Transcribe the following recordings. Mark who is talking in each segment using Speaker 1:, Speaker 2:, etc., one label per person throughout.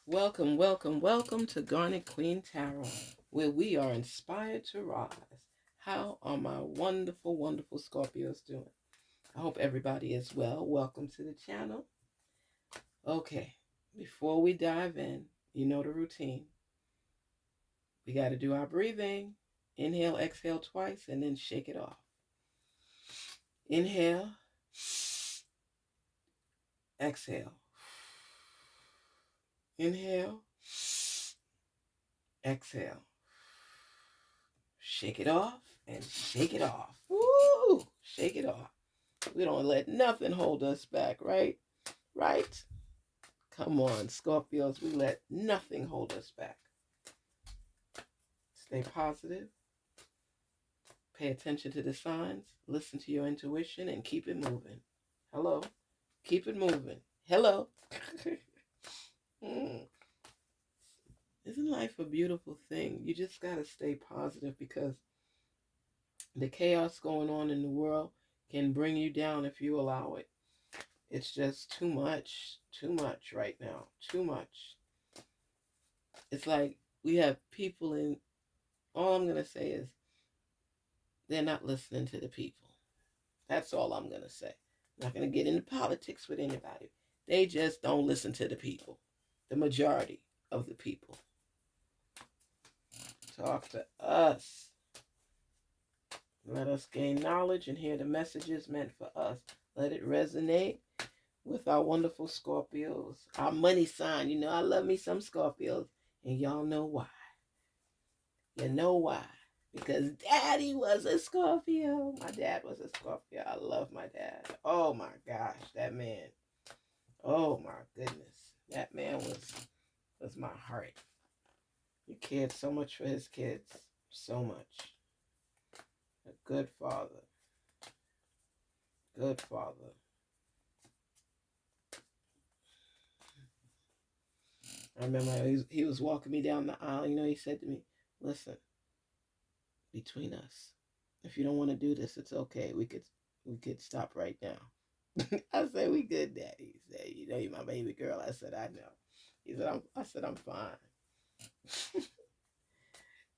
Speaker 1: Welcome, welcome, welcome to Garnetqueentarot, where we are inspired to rise. How are my wonderful, wonderful Scorpios doing? I hope everybody is well. Welcome to the channel. Okay, before we dive in, you know the routine. We got to do our breathing. Inhale, exhale twice, and then shake it off. Inhale, exhale. Inhale, exhale. Shake it off and shake it off. Woo! Shake it off. We don't let nothing hold us back, right? Right? Come on, Scorpios, we let nothing hold us back. Stay positive. Pay attention to the signs. Listen to your intuition and keep it moving. Hello? Keep it moving. Hello? Isn't life a beautiful thing? You just got to stay positive because the chaos going on in the world can bring you down if you allow it. It's just too much right now. Too much. It's like we have people in, all I'm going to say is they're not listening to the people. That's all I'm going to say. I'm not going to get into politics with anybody. They just don't listen to the people. The majority of the people. Talk to us. Let us gain knowledge and hear the messages meant for us. Let it resonate with our wonderful Scorpios. Our money sign. You know, I love me some Scorpios. And y'all know why. You know why. Because Daddy was a Scorpio. My dad was a Scorpio. I love my dad. Oh my gosh, that man. Oh my goodness. That man was my heart. He cared so much for his kids. So much. A good father. Good father. I remember he was walking me down the aisle. You know, he said to me, listen, between us, if you don't want to do this, it's okay. We could stop right now. I said, we good, Daddy. He said, you know, you're my baby girl. I said, I know. He said, I'm fine.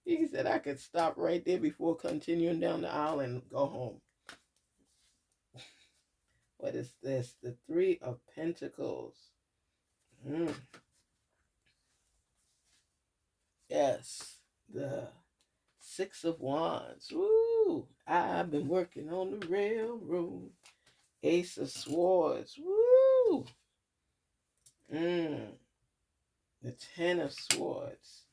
Speaker 1: He said I could stop right there before continuing down the aisle and go home. What is this? The Three of Pentacles. Yes. The Six of Wands. Woo! I've been working on the railroad. Ace of Swords. Woo! The Ten of Swords.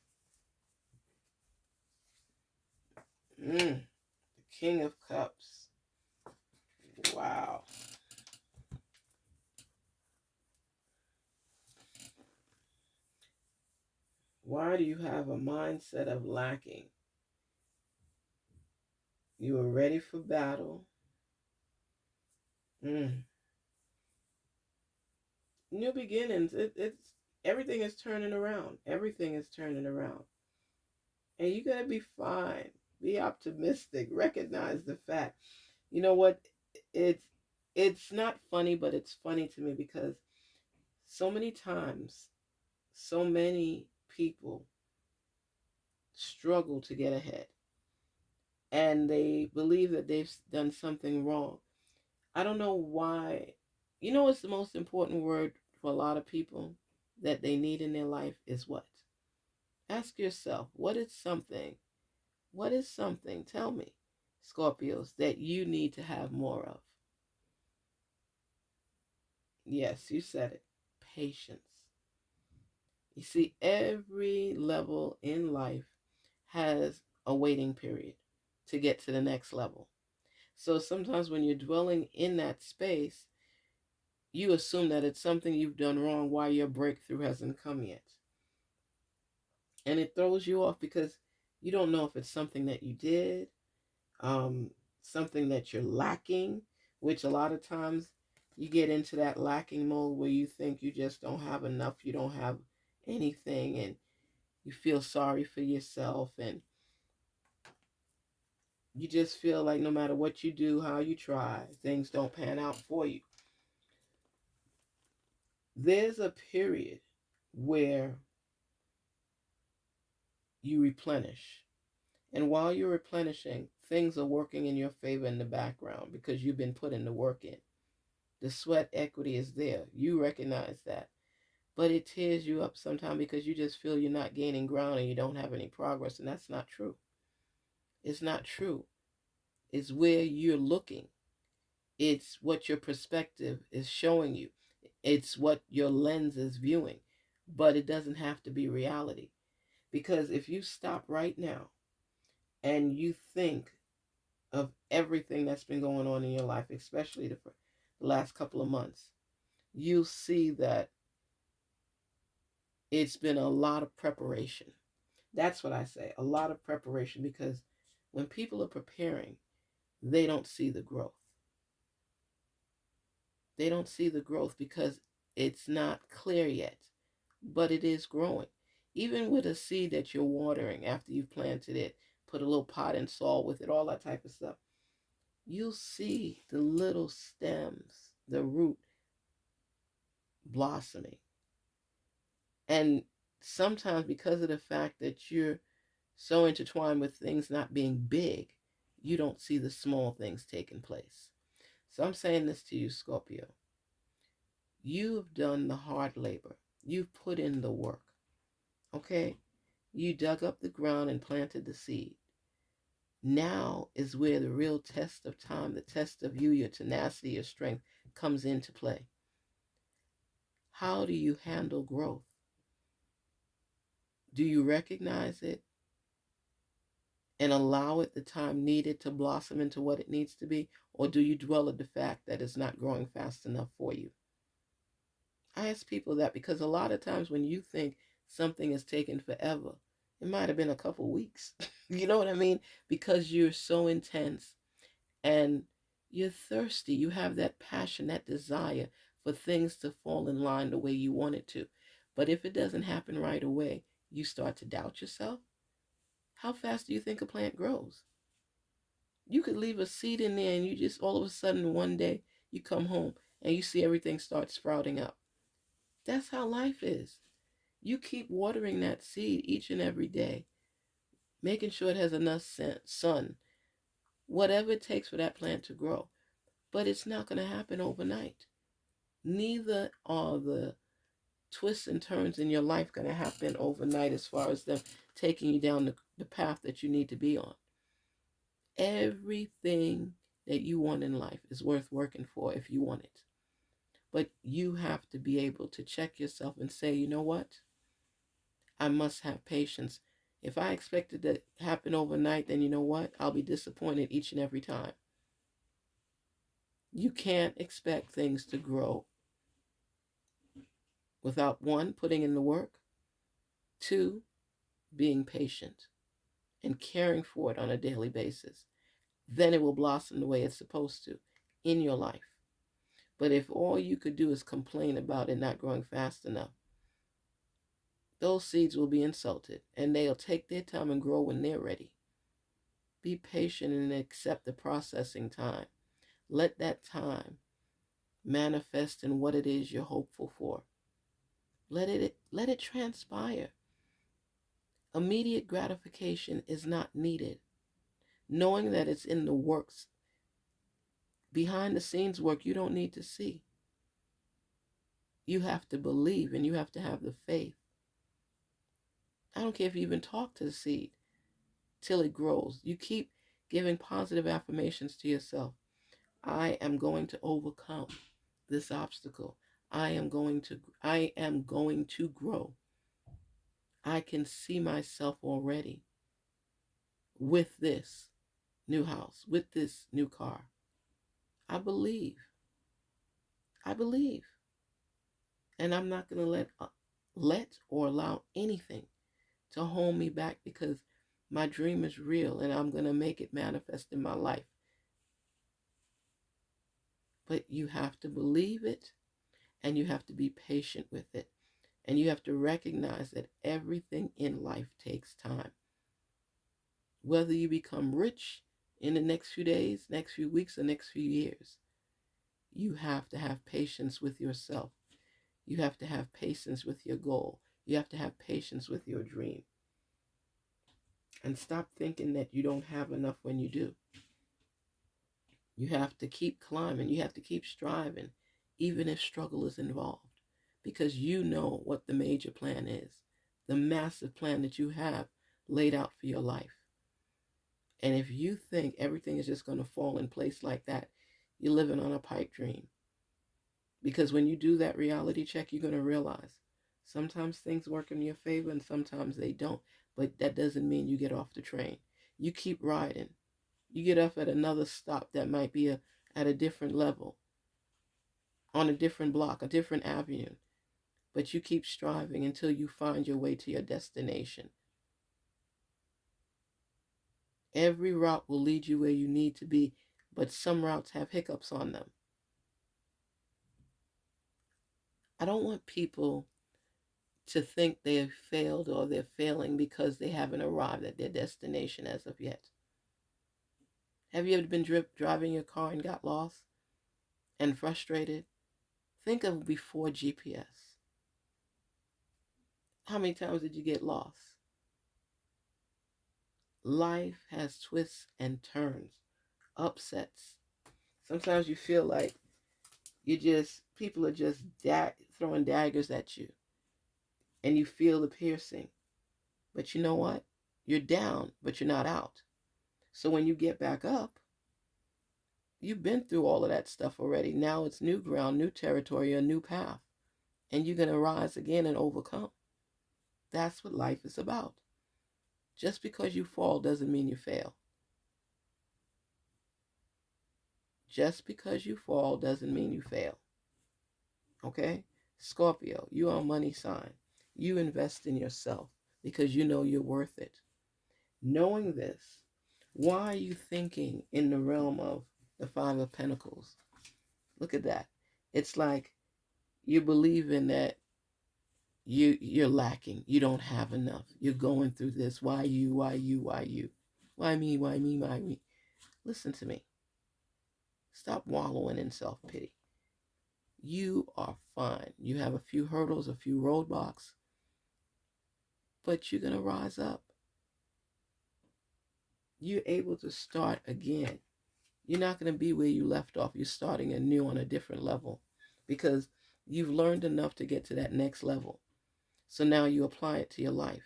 Speaker 1: The King of Cups. Wow. Why do you have a mindset of lacking? You are ready for battle. New beginnings. It's everything is turning around. Everything is turning around. And you gotta be fine. Be optimistic. Recognize the fact. You know what? It's not funny, but it's funny to me because so many times, so many people struggle to get ahead. And they believe that they've done something wrong. I don't know why. You know what's the most important word for a lot of people that they need in their life is what? Ask yourself, what is something, tell me, Scorpios, that you need to have more of? Yes, you said it. Patience. You see, every level in life has a waiting period to get to the next level. So sometimes when you're dwelling in that space, you assume that it's something you've done wrong why your breakthrough hasn't come yet. And it throws you off because you don't know if it's something that you did, something that you're lacking, which a lot of times you get into that lacking mode where you think you just don't have enough, you don't have anything, and you feel sorry for yourself, and you just feel like no matter what you do, how you try, things don't pan out for you. There's a period where you replenish. And while you're replenishing, things are working in your favor in the background because you've been putting the work in. The sweat equity is there. You recognize that. But it tears you up sometimes because you just feel you're not gaining ground and you don't have any progress. And that's not true. It's not true. It's where you're looking. It's what your perspective is showing you. It's what your lens is viewing. But it doesn't have to be reality. Because if you stop right now and you think of everything that's been going on in your life, especially the last couple of months, you'll see that it's been a lot of preparation. That's what I say, a lot of preparation, because when people are preparing, they don't see the growth. They don't see the growth because it's not clear yet, but it is growing. Even with a seed that you're watering after you've planted it, put a little pot and soil with it, all that type of stuff, you'll see the little stems, the root blossoming. And sometimes because of the fact that you're so intertwined with things not being big, you don't see the small things taking place. So I'm saying this to you, Scorpio. You've done the hard labor. You've put in the work. Okay? You dug up the ground and planted the seed. Now is where the real test of time, the test of you, your tenacity, your strength comes into play. How do you handle growth? Do you recognize it and allow it the time needed to blossom into what it needs to be? Or do you dwell at the fact that it's not growing fast enough for you? I ask people that because a lot of times when you think something is taking forever, it might have been a couple weeks. You know what I mean? Because you're so intense and you're thirsty. You have that passion, that desire for things to fall in line the way you want it to. But if it doesn't happen right away, you start to doubt yourself. How fast do you think a plant grows? You could leave a seed in there and you just all of a sudden one day you come home and you see everything start sprouting up. That's how life is. You keep watering that seed each and every day, making sure it has enough sun, whatever it takes for that plant to grow. But it's not going to happen overnight. Neither are the twists and turns in your life going to happen overnight as far as them taking you down the path that you need to be on. Everything that you want in life is worth working for if you want it. But you have to be able to check yourself and say, you know what? I must have patience. If I expect it to happen overnight, then you know what? I'll be disappointed each and every time. You can't expect things to grow without, one, putting in the work, two, being patient and caring for it on a daily basis. Then it will blossom the way it's supposed to in your life. But if all you could do is complain about it not growing fast enough, those seeds will be insulted and they'll take their time and grow when they're ready. Be patient and accept the processing time. Let that time manifest in what it is you're hopeful for. Let it transpire. Immediate gratification is not needed. Knowing that it's in the works, behind the scenes work you don't need to see. You have to believe and you have to have the faith. I don't care if you even talk to the seed till it grows. You keep giving positive affirmations to yourself. I am going to overcome this obstacle. I am going to grow. I can see myself already with this new house, with this new car. I believe. I believe. And I'm not going to let or allow anything to hold me back because my dream is real and I'm going to make it manifest in my life. But you have to believe it and you have to be patient with it. And you have to recognize that everything in life takes time. Whether you become rich in the next few days, next few weeks, or next few years, you have to have patience with yourself. You have to have patience with your goal. You have to have patience with your dream. And stop thinking that you don't have enough when you do. You have to keep climbing. You have to keep striving, even if struggle is involved, because you know what the major plan is, the massive plan that you have laid out for your life. And if you think everything is just going to fall in place like that, you're living on a pipe dream. Because when you do that reality check, you're going to realize sometimes things work in your favor and sometimes they don't. But that doesn't mean you get off the train. You keep riding. You get off at another stop that might be at a different level, on a different block, a different avenue. But you keep striving until you find your way to your destination. Every route will lead you where you need to be, but some routes have hiccups on them. I don't want people to think they have failed or they're failing because they haven't arrived at their destination as of yet. Have you ever been driving your car and got lost and frustrated? Think of before GPS. How many times did you get lost? Life has twists and turns, upsets. Sometimes you feel like people are just throwing daggers at you and you feel the piercing. But you know what? You're down, but you're not out. So when you get back up, you've been through all of that stuff already. Now it's new ground, new territory, a new path. And you're going to rise again and overcome. That's what life is about. Just because you fall doesn't mean you fail. Just because you fall doesn't mean you fail. Okay? Scorpio, you are a money sign. You invest in yourself because you know you're worth it. Knowing this, why are you thinking in the realm of the Five of Pentacles? Look at that. It's like you believe in that you're lacking. You don't have enough. You're going through this. Why you? Why you? Why you? Why me? Why me? Why me? Listen to me. Stop wallowing in self-pity. You are fine. You have a few hurdles, a few roadblocks, but you're going to rise up. You're able to start again. You're not going to be where you left off. You're starting anew on a different level because you've learned enough to get to that next level. So now you apply it to your life.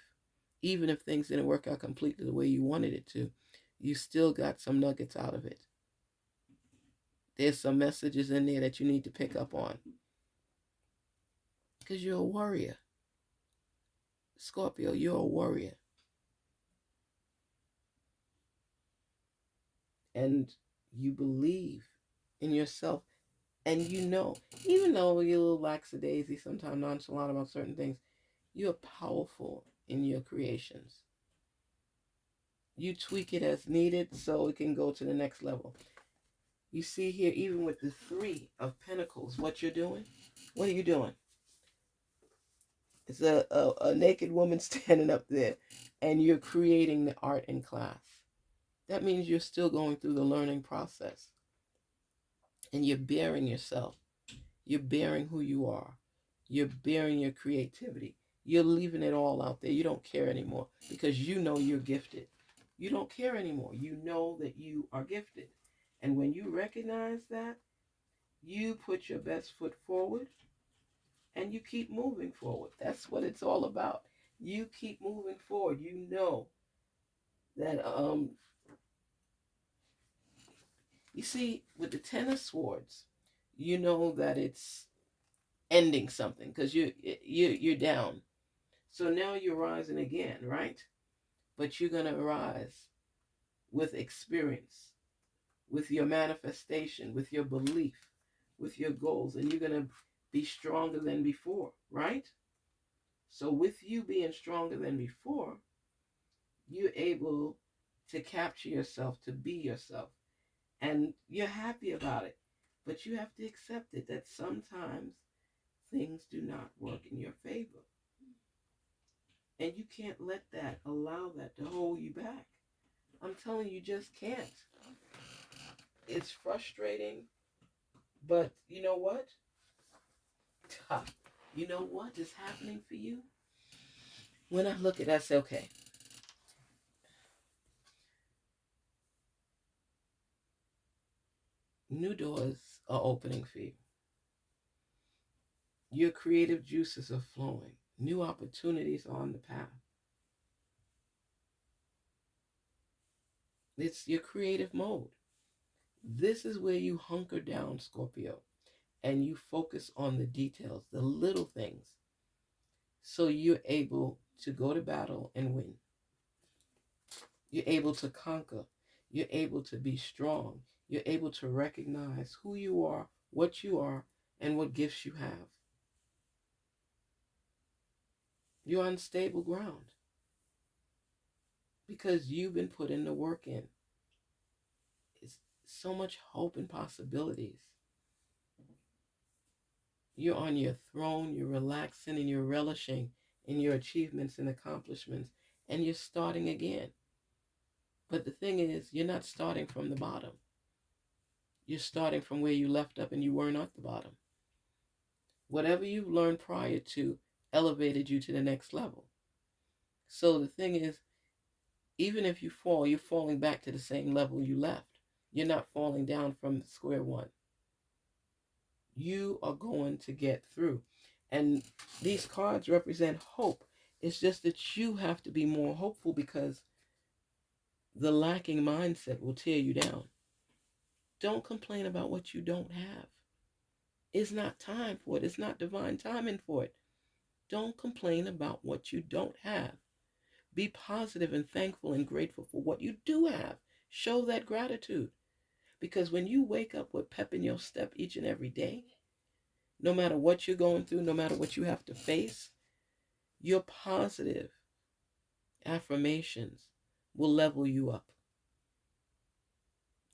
Speaker 1: Even if things didn't work out completely the way you wanted it to, you still got some nuggets out of it. There's some messages in there that you need to pick up on. Because you're a warrior. Scorpio, you're a warrior. And you believe in yourself. And you know, even though you're a little lackadaisy, sometimes nonchalant about certain things, you're powerful in your creations. You tweak it as needed so it can go to the next level. You see here, even with the Three of Pentacles, what you're doing? What are you doing? It's a naked woman standing up there, and you're creating the art in class. That means you're still going through the learning process. And you're bearing yourself. You're bearing who you are. You're bearing your creativity. You're leaving it all out there. You don't care anymore because you know you're gifted. You don't care anymore. You know that you are gifted. And when you recognize that, you put your best foot forward and you keep moving forward. That's what it's all about. You keep moving forward. You know that, you see, with the Ten of Swords, you know that it's ending something because you're down. So now you're rising again, right? But you're going to rise with experience, with your manifestation, with your belief, with your goals, and you're going to be stronger than before, right? So with you being stronger than before, you're able to capture yourself, to be yourself, and you're happy about it. But you have to accept it that sometimes things do not work in your favor. And you can't allow that to hold you back. I'm telling you, just can't. It's frustrating, but you know what? You know what is happening for you? When I look at that, I say, okay, new doors are opening for you. Your creative juices are flowing. New opportunities are on the path. It's your creative mode. This is where you hunker down, Scorpio, and you focus on the details, the little things, so you're able to go to battle and win. You're able to conquer. You're able to be strong. You're able to recognize who you are, and what gifts you have. You're on stable ground because you've been putting the work in. It's so much hope and possibilities. You're on your throne, you're relaxing, and you're relishing in your achievements and accomplishments, and you're starting again. But the thing is, you're not starting from the bottom. You're starting from where you left up and you weren't at the bottom. Whatever you've learned prior to elevated you to the next level. So the thing is, even if you fall, you're falling back to the same level you left. You're not falling down from square one. You are going to get through. And these cards represent hope. It's just that you have to be more hopeful because the lacking mindset will tear you down. Don't complain about what you don't have. It's not time for it. It's not divine timing for it. Don't complain about what you don't have. Be positive and thankful and grateful for what you do have. Show that gratitude. Because when you wake up with pep in your step each and every day, no matter what you're going through, no matter what you have to face, your positive affirmations will level you up.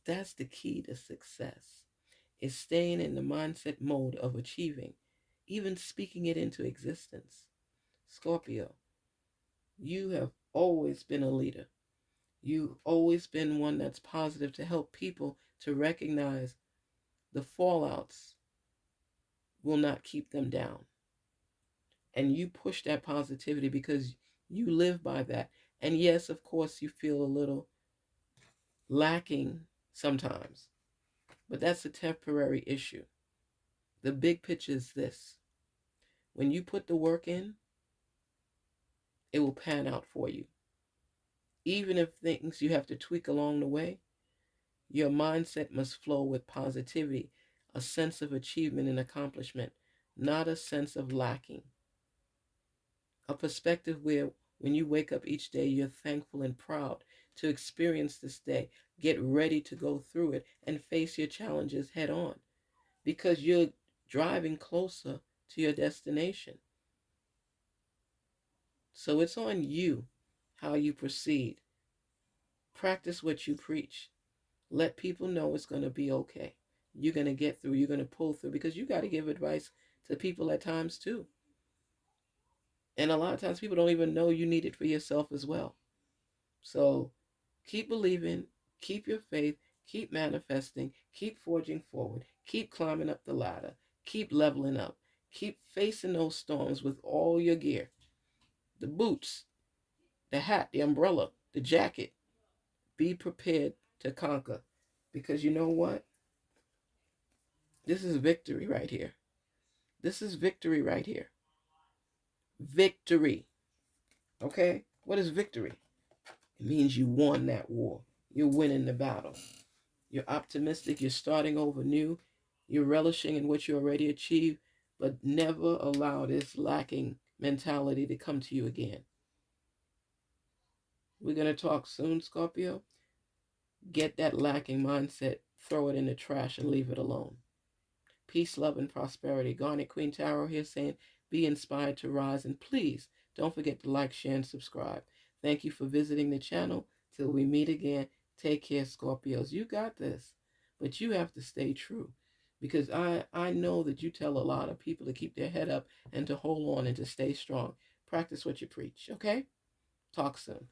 Speaker 1: That's the key to success, is staying in the mindset mode of achieving, even speaking it into existence. Scorpio, you have always been a leader. You've always been one that's positive to help people to recognize the fallouts will not keep them down. And you push that positivity because you live by that. And yes, of course, you feel a little lacking sometimes, but that's a temporary issue. The big picture is this: when you put the work in, it will pan out for you. Even if things you have to tweak along the way, your mindset must flow with positivity, a sense of achievement and accomplishment, not a sense of lacking. A perspective where when you wake up each day, you're thankful and proud to experience this day. Get ready to go through it and face your challenges head on because you're driving closer to your destination. So it's on you how you proceed. Practice what you preach. Let people know it's going to be okay. You're going to get through. You're going to pull through because you got to give advice to people at times too. And a lot of times people don't even know you need it for yourself as well. So keep believing, keep your faith, keep manifesting, keep forging forward, keep climbing up the ladder, keep leveling up, keep facing those storms with all your gear, the boots, the hat, the umbrella, the jacket. Be prepared to conquer because you know what? This is victory right here. This is victory right here. Victory. Okay? What is victory? It means you won that war. You're winning the battle. You're optimistic. You're starting over new. You're relishing in what you already achieved, but never allow this lacking mentality to come to you again. We're going to talk soon, Scorpio. Get that lacking mindset, throw it in the trash, and leave it alone. Peace, love, and prosperity. Garnetqueentarot here saying, be inspired to rise. And please don't forget to like, share, and subscribe. Thank you for visiting the channel. Till we meet again, take care, Scorpios. You got this. But you have to stay true. Because I know that you tell a lot of people to keep their head up and to hold on and to stay strong. Practice what you preach, okay? Talk soon.